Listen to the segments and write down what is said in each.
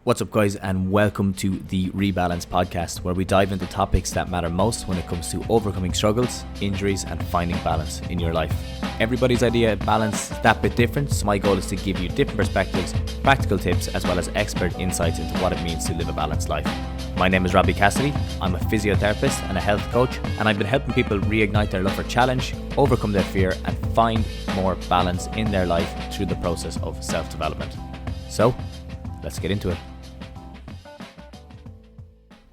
What's up, guys, and welcome to the Rebalance podcast, where we dive into topics that matter most when it comes to overcoming struggles, injuries, and finding balance in your life. Everybody's idea of balance is that bit different, so my goal is to give you different perspectives, practical tips, as well as expert insights into what it means to live a balanced life. My name is Robbie Cassidy. I'm a physiotherapist and a health coach, and I've been helping people reignite their love for challenge, overcome their fear, and find more balance in their life through the process of self-development. So, let's get into it.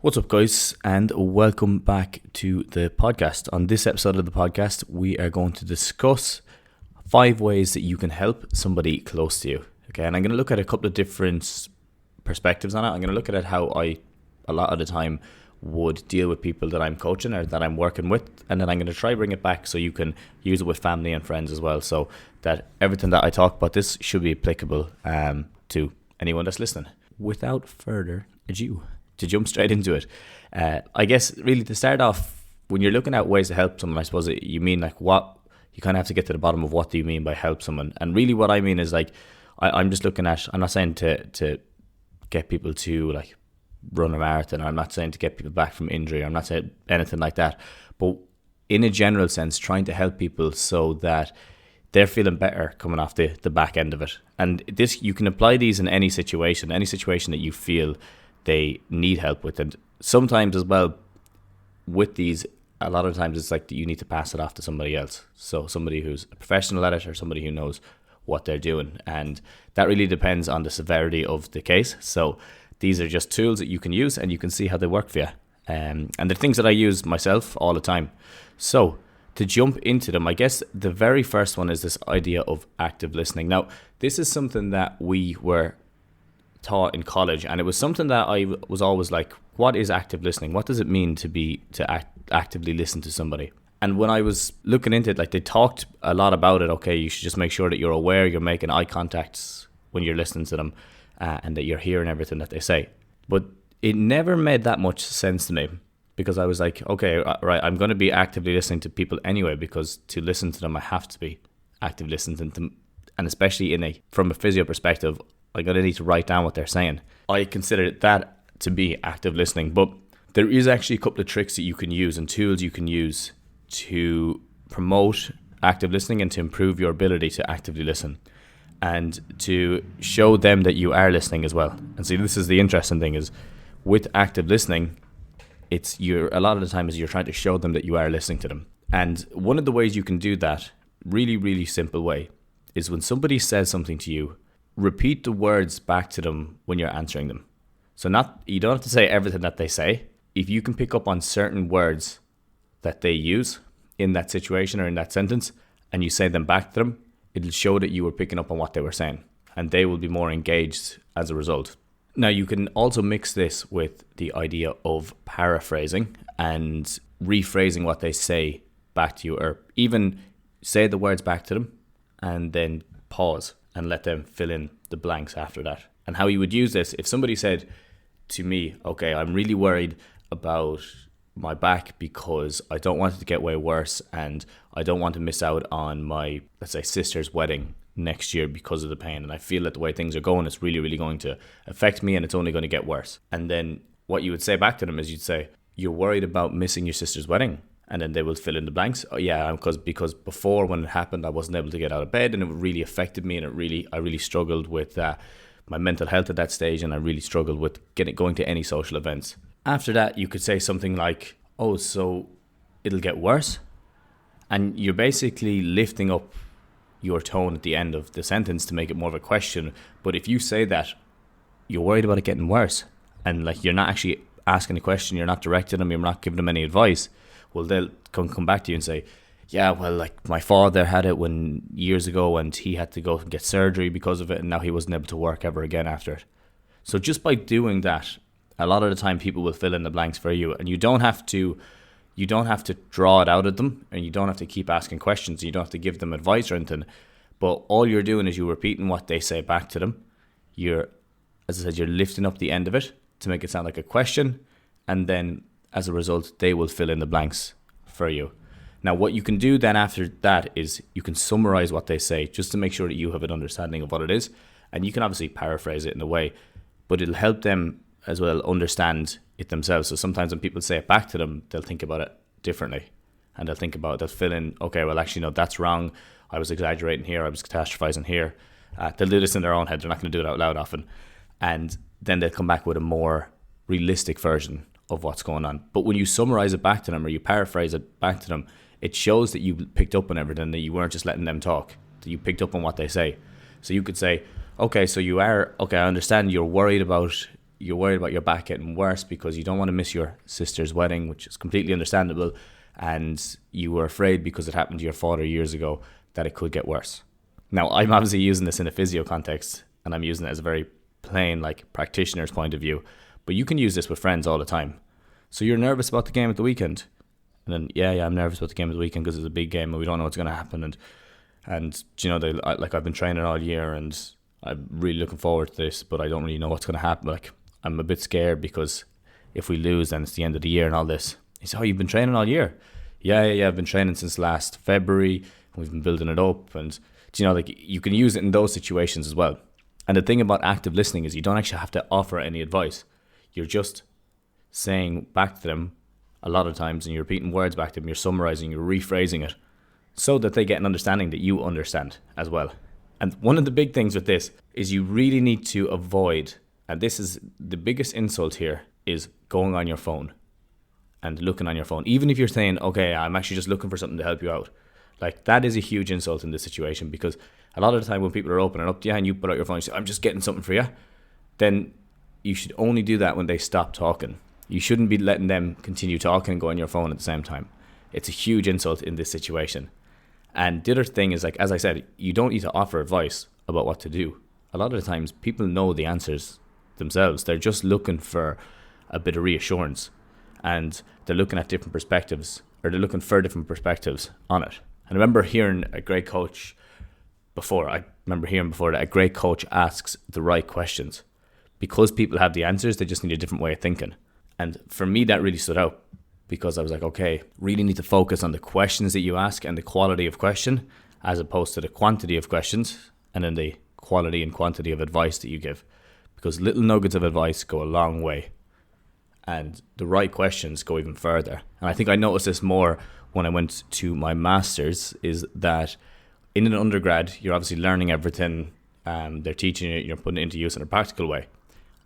What's up, guys, and welcome back to the podcast. On this episode of the podcast, we are going to discuss 5 ways that you can help somebody close to you. Okay, and I'm going to look at a couple of different perspectives on it. I'm going to look at how I, a lot of the time, would deal with people that I'm coaching or that I'm working with, and then I'm going to try bring it back so you can use it with family and friends as well, so that everything that I talk about this should be applicable to anyone that's listening. Without further ado, to jump straight into it, I guess really to start off, when you're looking at ways to help someone, I suppose you mean like what, you kind of have to get to the bottom of what do you mean by help someone. And really what I mean is like, I'm just looking at, I'm not saying to get people to like run a marathon, or I'm not saying to get people back from injury, I'm not saying anything like that, but in a general sense, trying to help people so that they're feeling better coming off the back end of it. And this, you can apply these in any situation that you feel they need help with. And sometimes as well with these, a lot of times it's like you need to pass it off to somebody else, so somebody who's a professional at it or somebody who knows what they're doing, and that really depends on the severity of the case. So these are just tools that you can use and you can see how they work for you, and they're things that I use myself all the time. So to jump into them, I guess the very first one is this idea of active listening. Now, this is something that we were taught in college, and it was something that I was always like, what is active listening? What does it mean to actively listen to somebody? And when I was looking into it, like, they talked a lot about it. Okay, you should just make sure that you're aware, you're making eye contacts when you're listening to them, and that you're hearing everything that they say. But it never made that much sense to me, because I was like, okay, right, I'm going to be actively listening to people anyway, because to listen to them, I have to be actively listening to them. And especially from a physio perspective, I'm going to need to write down what they're saying. I consider that to be active listening, but there is actually a couple of tricks that you can use and tools you can use to promote active listening and to improve your ability to actively listen and to show them that you are listening as well. And see, this is the interesting thing, is with active listening, a lot of the time is you're trying to show them that you are listening to them. And one of the ways you can do that, really, really simple way, is when somebody says something to you, repeat the words back to them when you're answering them. So you don't have to say everything that they say. If you can pick up on certain words that they use in that situation or in that sentence, and you say them back to them, it'll show that you were picking up on what they were saying, and they will be more engaged as a result. Now, you can also mix this with the idea of paraphrasing and rephrasing what they say back to you, or even say the words back to them and then pause and let them fill in the blanks after that. And how you would use this, if somebody said to me, okay, I'm really worried about my back because I don't want it to get way worse, and I don't want to miss out on my, let's say, sister's wedding next year because of the pain, and I feel that the way things are going, it's really, really going to affect me, and it's only going to get worse. And then what you would say back to them is, you'd say, you're worried about missing your sister's wedding? And then they will fill in the blanks. Oh yeah, because before, when it happened, I wasn't able to get out of bed, and it really affected me, and I really struggled with my mental health at that stage, and I really struggled with going to any social events. After that, you could say something like, oh, so it'll get worse? And you're basically lifting up your tone at the end of the sentence to make it more of a question. But if you say that you're worried about it getting worse, and like you're not actually asking a question, you're not directing them, you're not giving them any advice, well, they'll come back to you and say, yeah, well, like my father had it years ago, and he had to go and get surgery because of it, and now he wasn't able to work ever again after it. So just by doing that, a lot of the time people will fill in the blanks for you, and you don't have to draw it out of them, and you don't have to keep asking questions, you don't have to give them advice or anything. But all you're doing is you're repeating what they say back to them. As I said, you're lifting up the end of it to make it sound like a question, and then as a result, they will fill in the blanks for you. Now, what you can do then after that is you can summarize what they say, just to make sure that you have an understanding of what it is. And you can obviously paraphrase it in a way but it'll help them as well understand it themselves. So sometimes when people say it back to them, they'll think about it differently. And they'll fill in, okay, well, actually, no, that's wrong. I was exaggerating here. I was catastrophizing here. They'll do this in their own head. They're not going to do it out loud often. And then they'll come back with a more realistic version of what's going on. But when you summarize it back to them or you paraphrase it back to them, it shows that you picked up on everything, that you weren't just letting them talk, that you picked up on what they say. So you could say, okay, so I understand you're worried about your back getting worse because you don't want to miss your sister's wedding, which is completely understandable. And you were afraid because it happened to your father years ago that it could get worse. Now, I'm obviously using this in a physio context, and I'm using it as a very plain, like, practitioner's point of view. But you can use this with friends all the time. So you're nervous about the game at the weekend. And then, yeah, I'm nervous about the game at the weekend because it's a big game and we don't know what's going to happen. And you know, I've been training all year and I'm really looking forward to this, but I don't really know what's going to happen. Like, I'm a bit scared because if we lose, then it's the end of the year and all this. He said, oh, you've been training all year? Yeah, I've been training since last February. We've been building it up. And, you know, like, you can use it in those situations as well. And the thing about active listening is you don't actually have to offer any advice. You're just saying back to them a lot of times, and you're repeating words back to them, you're summarizing, you're rephrasing it so that they get an understanding that you understand as well. And one of the big things with this is you really need to avoid, and this is the biggest insult here, is going on your phone and looking on your phone. Even if you're saying, okay, I'm actually just looking for something to help you out. Like, that is a huge insult in this situation, because a lot of the time when people are opening up to you and you put out your phone and say, I'm just getting something for you, then you should only do that when they stop talking. You shouldn't be letting them continue talking and go on your phone at the same time. It's a huge insult in this situation. And the other thing is, like, as I said, you don't need to offer advice about what to do. A lot of the times people know the answers themselves. They're just looking for a bit of reassurance, and they're looking at different perspectives, or they're looking for different perspectives on it. And I remember hearing a great coach before that a great coach asks the right questions. Because people have the answers, they just need a different way of thinking. And for me, that really stood out, because I was like, okay, really need to focus on the questions that you ask and the quality of question, as opposed to the quantity of questions and then the quality and quantity of advice that you give. Because little nuggets of advice go a long way, and the right questions go even further. And I think I noticed this more when I went to my master's, is that in an undergrad, you're obviously learning everything. They're teaching you, you're putting it into use in a practical way.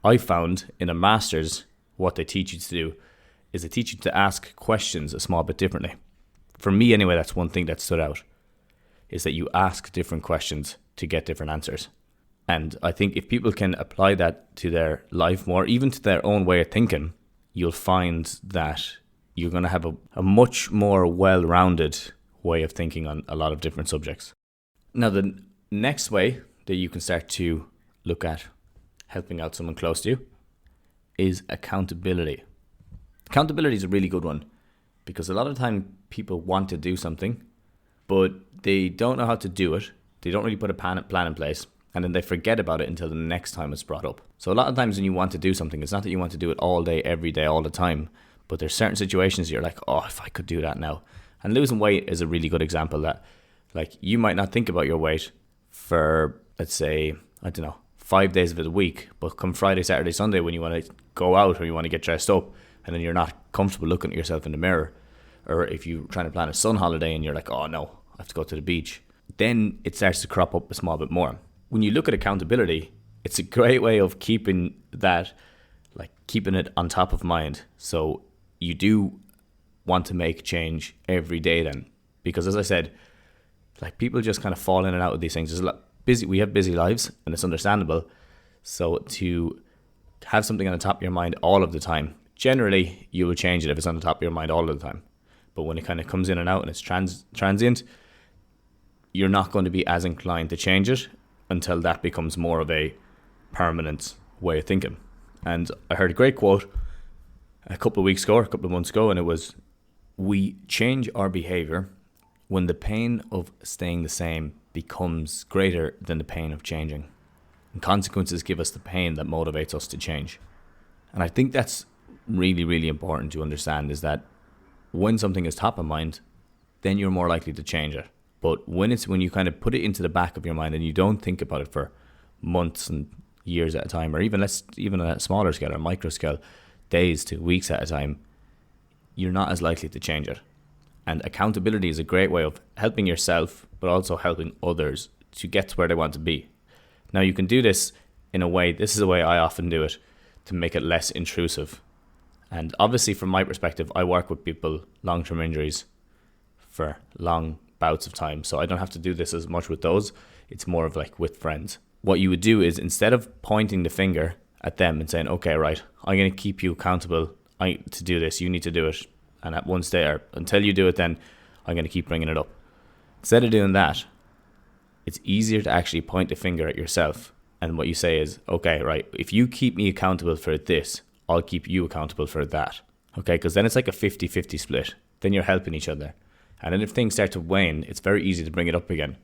I found in a master's, what they teach you to do is they teach you to ask questions a small bit differently. For me anyway, that's one thing that stood out, is that you ask different questions to get different answers. And I think if people can apply that to their life more, even to their own way of thinking, you'll find that you're going to have a much more well-rounded way of thinking on a lot of different subjects. Now, the next way that you can start to look at helping out someone close to you is accountability. Accountability is a really good one, because a lot of the time people want to do something, but they don't know how to do it. They don't really put a plan in place, and then they forget about it until the next time it's brought up. So a lot of times when you want to do something, it's not that you want to do it all day, every day, all the time, but there's certain situations you're like, oh, if I could do that now. And losing weight is a really good example that, like, you might not think about your weight for, let's say, 5 days of the week, but come Friday, Saturday, Sunday, when you want to go out or you want to get dressed up, and then you're not comfortable looking at yourself in the mirror, or if you're trying to plan a sun holiday and you're like, oh no, I have to go to the beach, then it starts to crop up a small bit more. When you look at accountability, it's a great way of keeping it on top of mind. So you do want to make change every day then, because as I said, like, people just kind of fall in and out of these things. There's a lot busy. We have busy lives, and it's understandable. So to have something on the top of your mind all of the time, generally you will change it if it's on the top of your mind all of the time. But when it kind of comes in and out and it's transient, you're not going to be as inclined to change it until that becomes more of a permanent way of thinking. And I heard a great quote a couple of months ago, and it was, we change our behavior when the pain of staying the same becomes greater than the pain of changing. And consequences give us the pain that motivates us to change. And I think that's really, really important to understand, is that when something is top of mind, then you're more likely to change it. But when you kind of put it into the back of your mind and you don't think about it for months and years at a time, or even on a smaller scale or micro scale, days to weeks at a time, you're not as likely to change it. And accountability is a great way of helping yourself, but also helping others to get to where they want to be. Now, you can do this in a way, this is a way I often do it, to make it less intrusive. And obviously, from my perspective, I work with people, long-term injuries, for long bouts of time. So I don't have to do this as much with those. It's more of like with friends. What you would do is, instead of pointing the finger at them and saying, okay, right, I'm going to keep you accountable to do this, you need to do it. And at one stage, or until you do it, then I'm going to keep bringing it up. Instead of doing that, it's easier to actually point the finger at yourself. And what you say is, okay, right, if you keep me accountable for this, I'll keep you accountable for that. Okay, because then it's like a 50-50 split. Then you're helping each other. And then if things start to wane, it's very easy to bring it up again.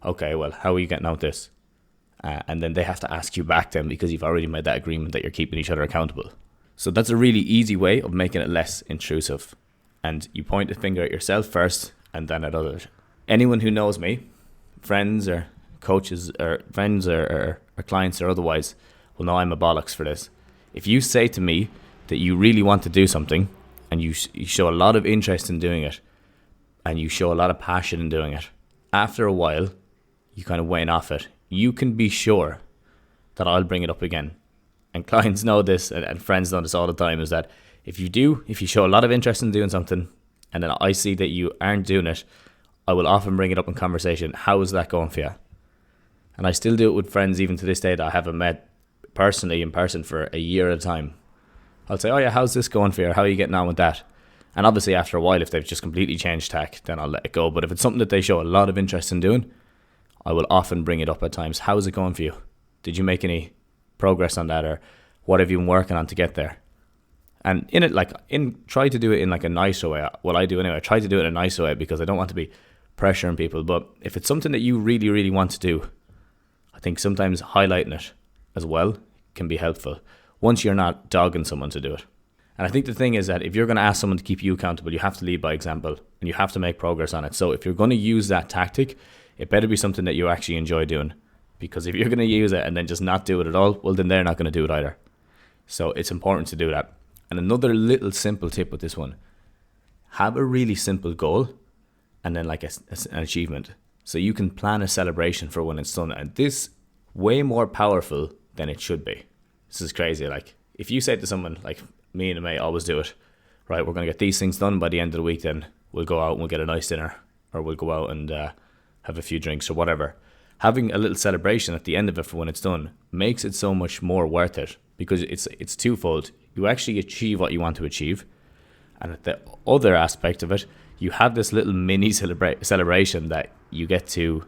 Okay, well, how are you getting out with this? And then they have to ask you back then, because you've already made that agreement that you're keeping each other accountable. So that's a really easy way of making it less intrusive. And you point the finger at yourself first and then at others. Anyone who knows me, friends or coaches or friends or clients or otherwise, will know I'm a bollocks for this. If you say to me that you really want to do something and you show a lot of interest in doing it and you show a lot of passion in doing it, after a while, you kind of wane off it. You can be sure that I'll bring it up again. And clients know this and friends know this all the time, is that if you show a lot of interest in doing something and then I see that you aren't doing it, I will often bring it up in conversation. How is that going for you? And I still do it with friends even to this day that I haven't met personally in person for a year at a time. I'll say, oh yeah, how's this going for you? How are you getting on with that? And obviously after a while, if they've just completely changed tack, then I'll let it go. But if it's something that they show a lot of interest in doing, I will often bring it up at times. How's it going for you? Did you make any progress on that, or what have you been working on to get there? And try to do it in like a nicer way. Well, I do anyway. I try to do it in a nicer way because I don't want to be pressuring people. But if it's something that you really, really want to do, I think sometimes highlighting it as well can be helpful once you're not dogging someone to do it. And I think the thing is that if you're going to ask someone to keep you accountable, you have to lead by example and you have to make progress on it. So if you're going to use that tactic, it better be something that you actually enjoy doing. Because if you're going to use it and then just not do it at all, well, then they're not going to do it either. So it's important to do that. And another little simple tip with this one, have a really simple goal and then like an achievement. So you can plan a celebration for when it's done. And this way more powerful than it should be. This is crazy. Like if you say to someone, like me and a mate always do it, right, we're going to get these things done by the end of the week, then we'll go out and we'll get a nice dinner, or we'll go out and have a few drinks or whatever. Having a little celebration at the end of it for when it's done makes it so much more worth it, because it's twofold. You actually achieve what you want to achieve, and at the other aspect of it, you have this little mini celebration that you get to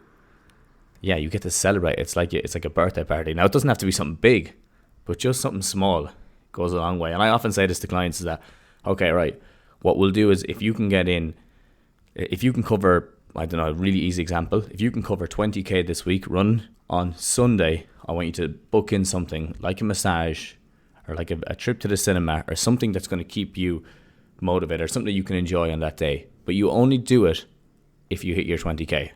celebrate. It's like a birthday party. Now, it doesn't have to be something big, but just something small goes a long way. And I often say this to clients, is that, okay, right, what we'll do is if you can cover, I don't know, a really easy example. If you can cover 20k this week, run on Sunday, I want you to book in something like a massage or like a trip to the cinema or something that's going to keep you motivated, or something you can enjoy on that day. But you only do it if you hit your 20k.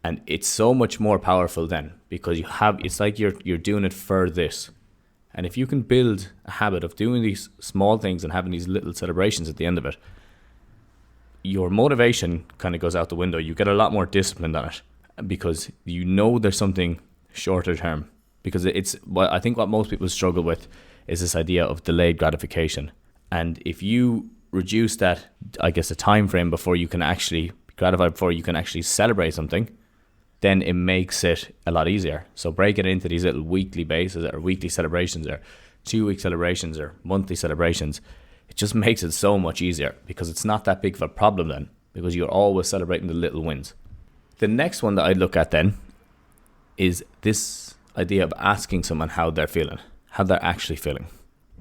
And it's so much more powerful then, because it's like you're doing it for this. And if you can build a habit of doing these small things and having these little celebrations at the end of it, your motivation kind of goes out the window. You get a lot more disciplined on it because you know there's something shorter term. Because I think what most people struggle with is this idea of delayed gratification. And if you reduce that, I guess, the time frame before you can actually be gratified, before you can actually celebrate something, then it makes it a lot easier. So break it into these little weekly bases, or weekly celebrations, or 2-week celebrations, or monthly celebrations. It just makes it so much easier because it's not that big of a problem then, because you're always celebrating the little wins. The next one that I'd look at then is this idea of asking someone how they're feeling, how they're actually feeling.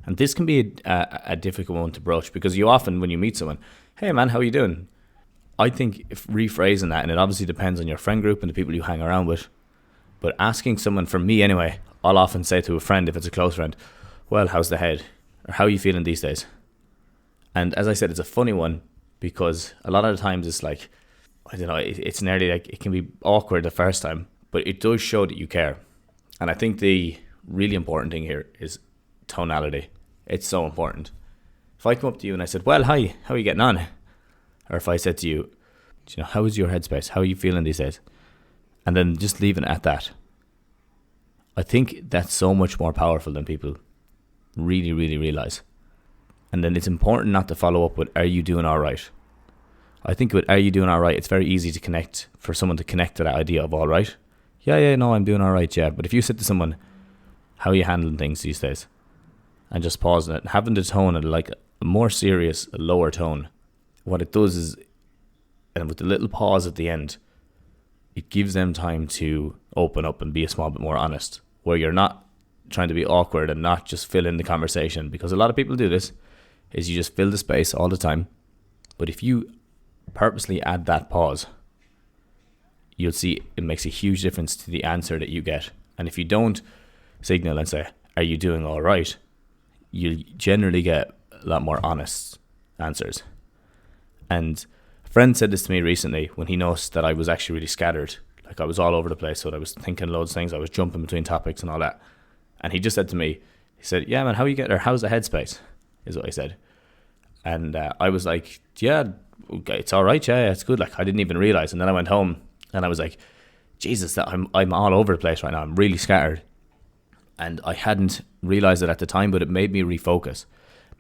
And this can be a difficult one to broach, because you often, when you meet someone, hey man, how are you doing? I think if rephrasing that, and it obviously depends on your friend group and the people you hang around with, but asking someone, for me anyway, I'll often say to a friend, if it's a close friend, well, how's the head? Or how are you feeling these days? And as I said, it's a funny one, because a lot of the times it's like, I don't know, it's nearly like, it can be awkward the first time, but it does show that you care. And I think the really important thing here is tonality. It's so important. If I come up to you and I said, well, hi, how are you getting on? Or if I said to you, how is your headspace? How are you feeling these days? And then just leave it at that. I think that's so much more powerful than people really, really realize. And then it's important not to follow up with, are you doing all right? I think with, are you doing all right, it's very easy to connect, for someone to connect to that idea of all right. Yeah, no, I'm doing all right, yeah. But if you said to someone, how are you handling things these days? And just pausing it, having the tone at like a more serious, a lower tone, what it does is, and with the little pause at the end, it gives them time to open up and be a small bit more honest, where you're not trying to be awkward and not just fill in the conversation, because a lot of people do this, is you just fill the space all the time. But if you purposely add that pause, you'll see it makes a huge difference to the answer that you get. And if you don't signal and say, are you doing all right, you generally get a lot more honest answers. And a friend said this to me recently when he noticed that I was actually really scattered. Like I was all over the place, so I was thinking loads of things, I was jumping between topics and all that. And he just said to me, he said, yeah man, how you get there? How's the headspace? Is what I said. And I was like, yeah, it's all right, yeah, it's good. Like I didn't even realize. And then I went home and I was like, Jesus, I'm all over the place right now. I'm really scattered. And I hadn't realized it at the time, but it made me refocus,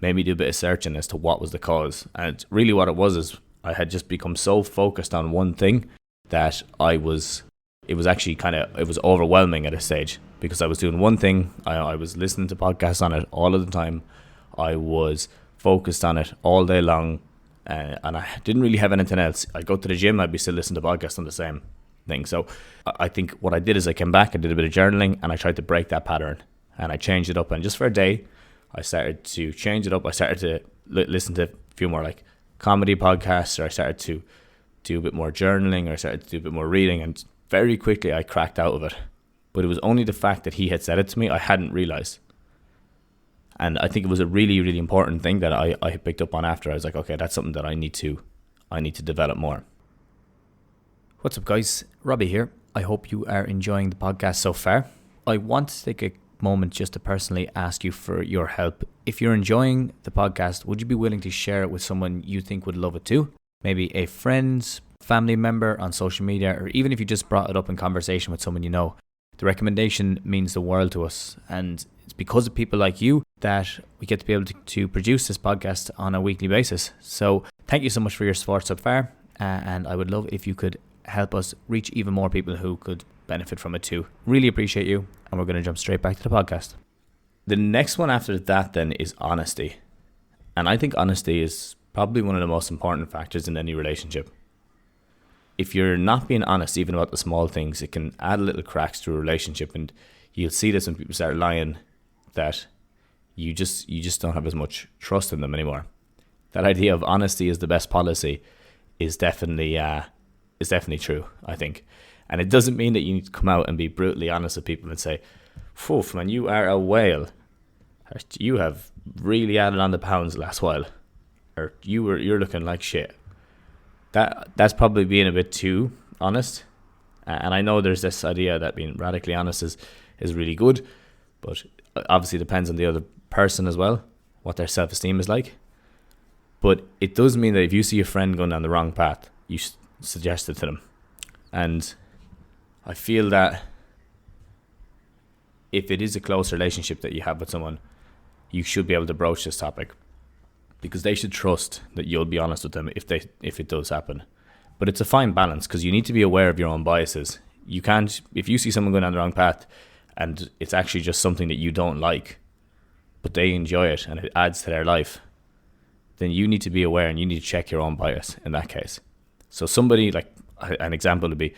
made me do a bit of searching as to what was the cause. And really what it was is I had just become so focused on one thing that it was overwhelming at a stage, because I was doing one thing. I was listening to podcasts on it all of the time. I was focused on it all day long, and I didn't really have anything else. I'd go to the gym, I'd be still listening to podcasts on the same thing. So I think what I did is I came back, I did a bit of journaling, and I tried to break that pattern, and I changed it up. And just for a day, I started to change it up. I started to listen to a few more like comedy podcasts, or I started to do a bit more journaling, or I started to do a bit more reading, and very quickly I cracked out of it. But it was only the fact that he had said it to me I hadn't realized. And I think it was a really, really important thing that I picked up on after. I was like, okay, that's something that I need to develop more. What's up, guys? Robbie here. I hope you are enjoying the podcast so far. I want to take a moment just to personally ask you for your help. If you're enjoying the podcast, would you be willing to share it with someone you think would love it too? Maybe a friend, family member on social media, or even if you just brought it up in conversation with someone you know. The recommendation means the world to us, and it's because of people like you that we get to be able to produce this podcast on a weekly basis. So thank you so much for your support so far, and I would love if you could help us reach even more people who could benefit from it too. Really appreciate you, and we're going to jump straight back to the podcast. The next one after that then is honesty. And I think honesty is probably one of the most important factors in any relationship. If you're not being honest even about the small things, it can add little cracks to a relationship. And you'll see this when people start lying, that you just don't have as much trust in them anymore. That idea of honesty is the best policy is definitely true, I think. And it doesn't mean that you need to come out and be brutally honest with people and say, "Poof, man, you are a whale. You have really added on the pounds the last while," or "You're looking like shit." That's probably being a bit too honest. And I know there's this idea that being radically honest is really good, but obviously it depends on the other person as well, what their self-esteem is like. But it does mean that if you see a friend going down the wrong path, you suggest it to them. And I feel that if it is a close relationship that you have with someone, you should be able to broach this topic, because they should trust that you'll be honest with them if it does happen. But it's a fine balance, because you need to be aware of your own biases. You can't, if you see someone going down the wrong path and it's actually just something that you don't like, but they enjoy it and it adds to their life, then you need to be aware and you need to check your own bias in that case. So somebody, like an example would be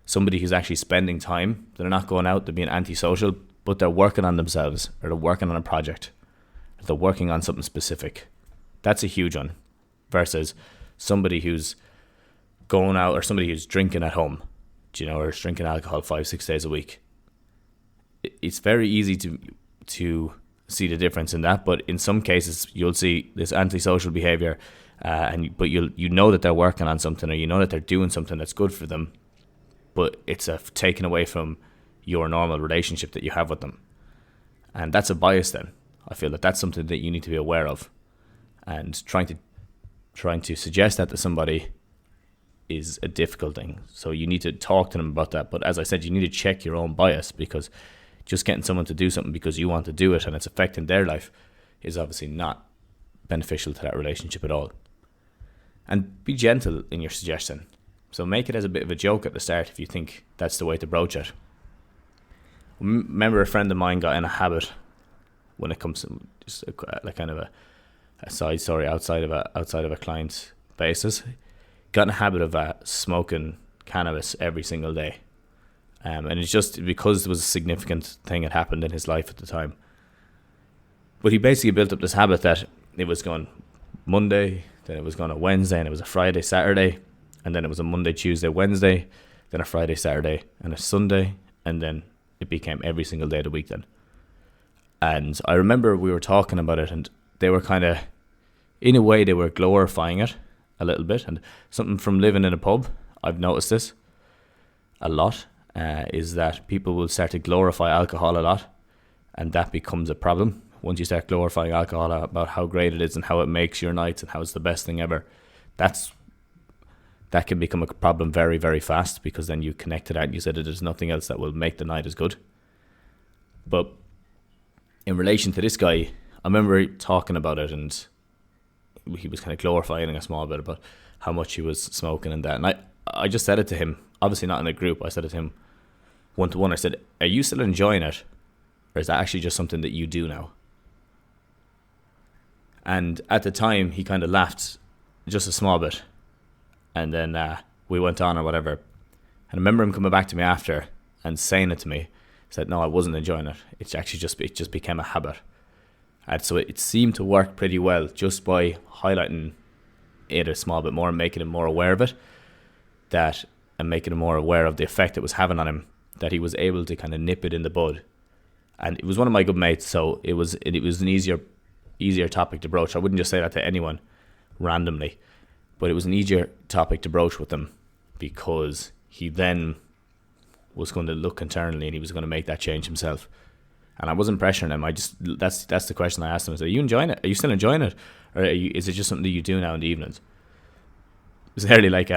somebody who's actually spending time, they're not going out, they're being antisocial, but they're working on themselves, or they're working on a project, or they're working on something specific. That's a huge one. Versus somebody who's going out, or somebody who's drinking at home, or is drinking alcohol 5-6 days a week. It's very easy to see the difference in that, but in some cases you'll see this antisocial behavior, but you know that they're working on something, or you know that they're doing something that's good for them, but it's taken away from your normal relationship that you have with them. And that's a bias then. I feel that that's something that you need to be aware of. And trying to suggest that to somebody is a difficult thing. So you need to talk to them about that. But as I said, you need to check your own bias, because just getting someone to do something because you want to do it and it's affecting their life is obviously not beneficial to that relationship at all. And be gentle in your suggestion. So make it as a bit of a joke at the start if you think that's the way to broach it. Remember, a friend of mine got in a habit when it comes to just like kind of a side story outside of a client's basis. Got in a habit of smoking cannabis every single day, and it's just because it was a significant thing that happened in his life at the time. But he basically built up this habit that it was going Monday, then it was going a Wednesday, and it was a Friday, Saturday, and then it was a Monday, Tuesday, Wednesday, then a Friday, Saturday, and a Sunday, and then it became every single day of the week then. And I remember we were talking about it, and they were kind of, in a way, they were glorifying it a little bit. And something from living in a pub, I've noticed this a lot, is that people will start to glorify alcohol a lot, and that becomes a problem. Once you start glorifying alcohol about how great it is and how it makes your nights and how it's the best thing ever, that can become a problem very, very fast, because then you connect to that and you said that there's nothing else that will make the night as good. But in relation to this guy, I remember talking about it, and he was kind of glorifying a small bit about how much he was smoking and that. And I just said it to him, obviously not in a group. I said it to him one-to-one. I said, are you still enjoying it? Or is that actually just something that you do now? And at the time, he kind of laughed just a small bit. And then we went on or whatever. And I remember him coming back to me after and saying it to me. He said, no, I wasn't enjoying it. It just became a habit. And so it seemed to work pretty well just by highlighting it a small bit more and making him more aware of it, and making him more aware of the effect it was having on him, that he was able to kind of nip it in the bud. And it was one of my good mates, so it was an easier topic to broach. I wouldn't just say that to anyone randomly, but it was an easier topic to broach with them, because he then was going to look internally and he was going to make that change himself. And I wasn't pressuring him. That's the question I asked him. I said, are you enjoying it? Are you still enjoying it? Or is it just something that you do now in the evenings? It was nearly like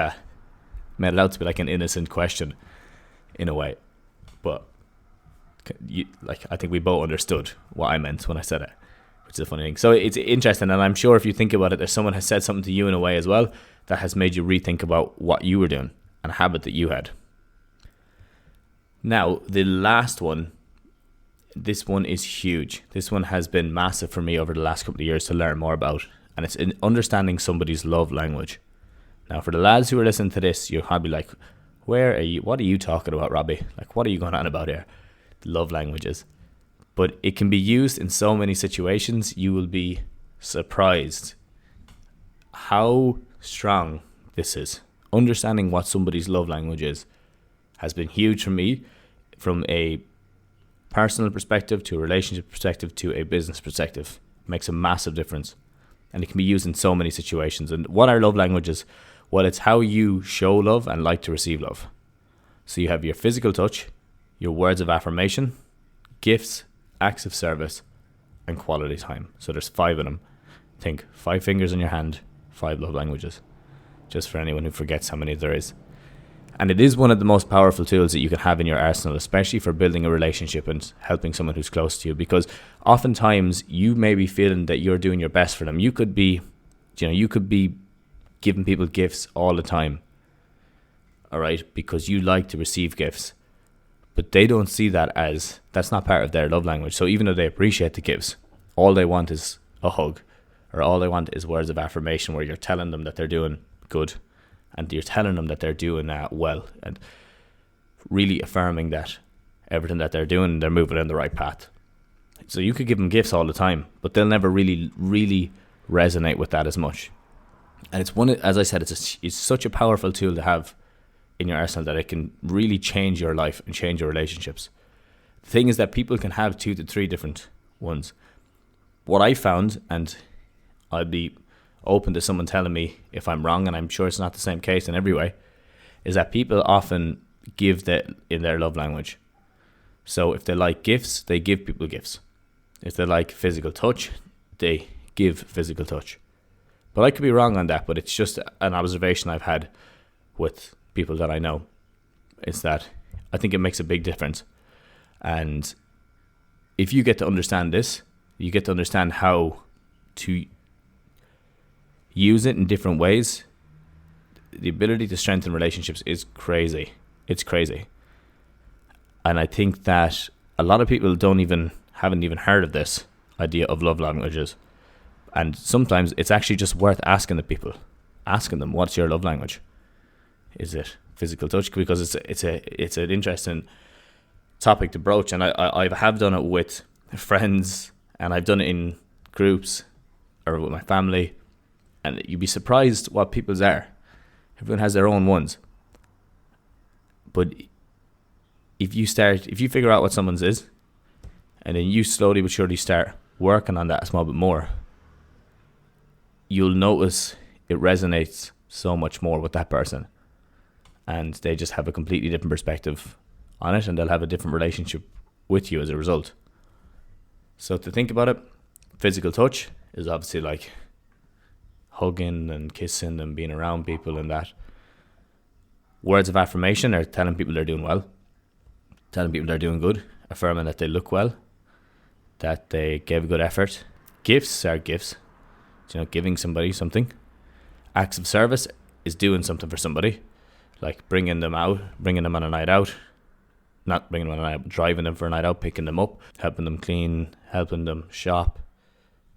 made it out to be like an innocent question in a way. But I think we both understood what I meant when I said it, which is a funny thing. So it's interesting, and I'm sure if you think about it, there's someone has said something to you in a way as well that has made you rethink about what you were doing and a habit that you had. Now, the last one, this one is huge. This one has been massive for me over the last couple of years to learn more about, and it's in understanding somebody's love language. Now, for the lads who are listening to this, you're probably like, where are you? What are you talking about, Robbie? Like, what are you going on about here? Love languages. But it can be used in so many situations. You will be surprised how strong this is. Understanding what somebody's love language is has been huge for me, from a personal perspective to a relationship perspective to a business perspective. It makes a massive difference, and it can be used in so many situations. And what are love languages? Well, it's how you show love and like to receive love. So you have your physical touch, your words of affirmation, gifts, acts of service, and quality time. So there's 5 of them. Think 5 fingers on your hand, 5 love languages, just for anyone who forgets how many there is. And it is one of the most powerful tools that you can have in your arsenal, especially for building a relationship and helping someone who's close to you, because oftentimes you may be feeling that you're doing your best for them. You could be giving people gifts all the time, all right, because you like to receive gifts, but they don't see that as, that's not part of their love language. So even though they appreciate the gifts, all they want is a hug, or all they want is words of affirmation where you're telling them that they're doing good, and you're telling them that they're doing well, and really affirming that everything that they're doing, they're moving in the right path. So you could give them gifts all the time, but they'll never really resonate with that as much. And it's one, as I said, it's such a powerful tool to have in your arsenal that it can really change your life and change your relationships. The thing is that people can have 2 to 3 different ones. What I found, and I'd be open to someone telling me if I'm wrong, and I'm sure it's not the same case in every way, is that people often give that in their love language. So if they like gifts, they give people gifts. If they like physical touch, they give physical touch. But I could be wrong on that, but it's just an observation I've had with people that I know, is that I think it makes a big difference. And if you get to understand this, you get to understand how to use it in different ways. The ability to strengthen relationships is crazy. It's crazy. And I think that a lot of people haven't even heard of this idea of love languages. And sometimes it's actually just worth asking them, what's your love language? Is it physical touch? Because it's an interesting topic to broach, and I have done it with friends, and I've done it in groups or with my family, and you'd be surprised what people's are. Everyone has their own ones. But if you figure out what someone's is, and then you slowly but surely start working on that a small bit more, you'll notice it resonates so much more with that person. And they just have a completely different perspective on it, and they'll have a different relationship with you as a result. So to think about it, physical touch is obviously like hugging and kissing and being around people and that. Words of affirmation are telling people they're doing well, telling people they're doing good, affirming that they look well, that they gave a good effort. Gifts are gifts, giving somebody something. Acts of service is doing something for somebody, like bringing them on a night out, not bringing them on a night out, driving them for a night out, picking them up, helping them clean, helping them shop,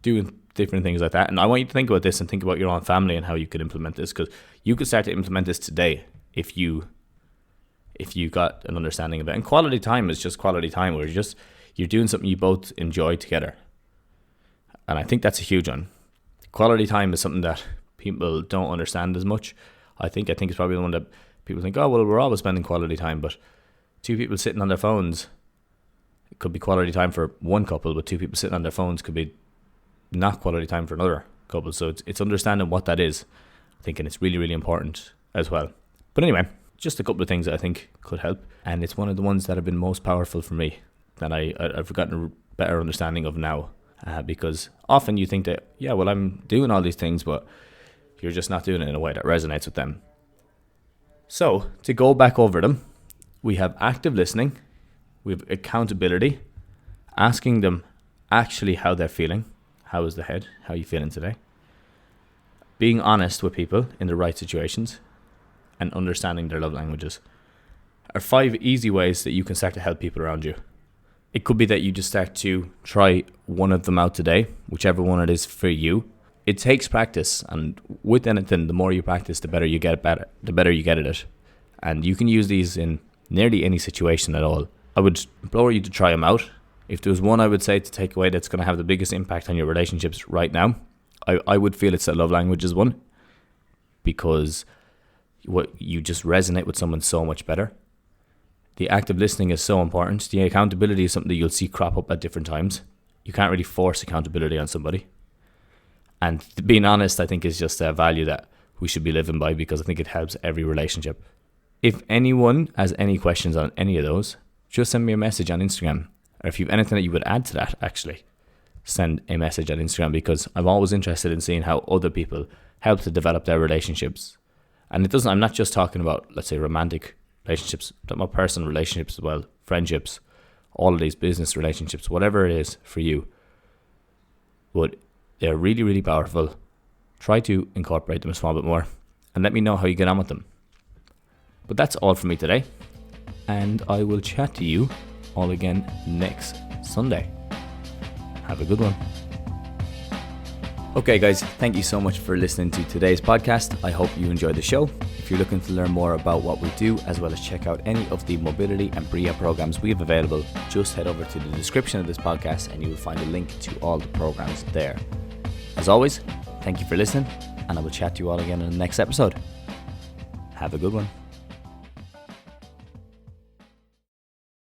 doing different things like that. And I want you to think about this and think about your own family and how you could implement this, because you could start to implement this today if you got an understanding of it. And quality time is just quality time, where you're doing something you both enjoy together. And I think that's a huge one. Quality time is something that people don't understand as much. I think it's probably the one that people think, oh, well, we're always spending quality time. But two people sitting on their phones, it could be quality time for one couple, but two people sitting on their phones could be not quality time for another couple. So it's understanding what that is. I think, and it's really, really important as well. But anyway, just a couple of things that I think could help. And it's one of the ones that have been most powerful for me that I've gotten a better understanding of now. Because often you think that, yeah, well, I'm doing all these things, but you're just not doing it in a way that resonates with them. So to go back over them, we have active listening, we have accountability, asking them actually how they're feeling. How is the head? How are you feeling today? Being honest with people in the right situations, and understanding their love languages are 5 easy ways that you can start to help people around you. It could be that you just start to try one of them out today, whichever one it is for you. It takes practice, and with anything, the more you practice, the better you get at it. And you can use these in nearly any situation at all. I would implore you to try them out. If there was one I would say to take away that's going to have the biggest impact on your relationships right now, I would feel it's the love languages one, because you just resonate with someone so much better. The active listening is so important. The accountability is something that you'll see crop up at different times. You can't really force accountability on somebody. And being honest, I think, is just a value that we should be living by, because I think it helps every relationship. If anyone has any questions on any of those, just send me a message on Instagram. Or if you have anything that you would add to that, actually, send a message on Instagram, because I'm always interested in seeing how other people help to develop their relationships. And I'm not just talking about, let's say, romantic relationships, I'm talking about personal relationships as well, friendships, all of these business relationships, whatever it is for you. But they're really, really powerful. Try to incorporate them a small bit more, and let me know how you get on with them. But that's all for me today, and I will chat to you all again next Sunday. Have a good one. Okay guys, thank you so much for listening to today's podcast. I hope you enjoyed the show. If you're looking to learn more about what we do, as well as check out any of the mobility and BRIA programs we have available, just head over to the description of this podcast and you will find a link to all the programs there. As always, thank you for listening, and I will chat to you all again in the next episode. Have a good one.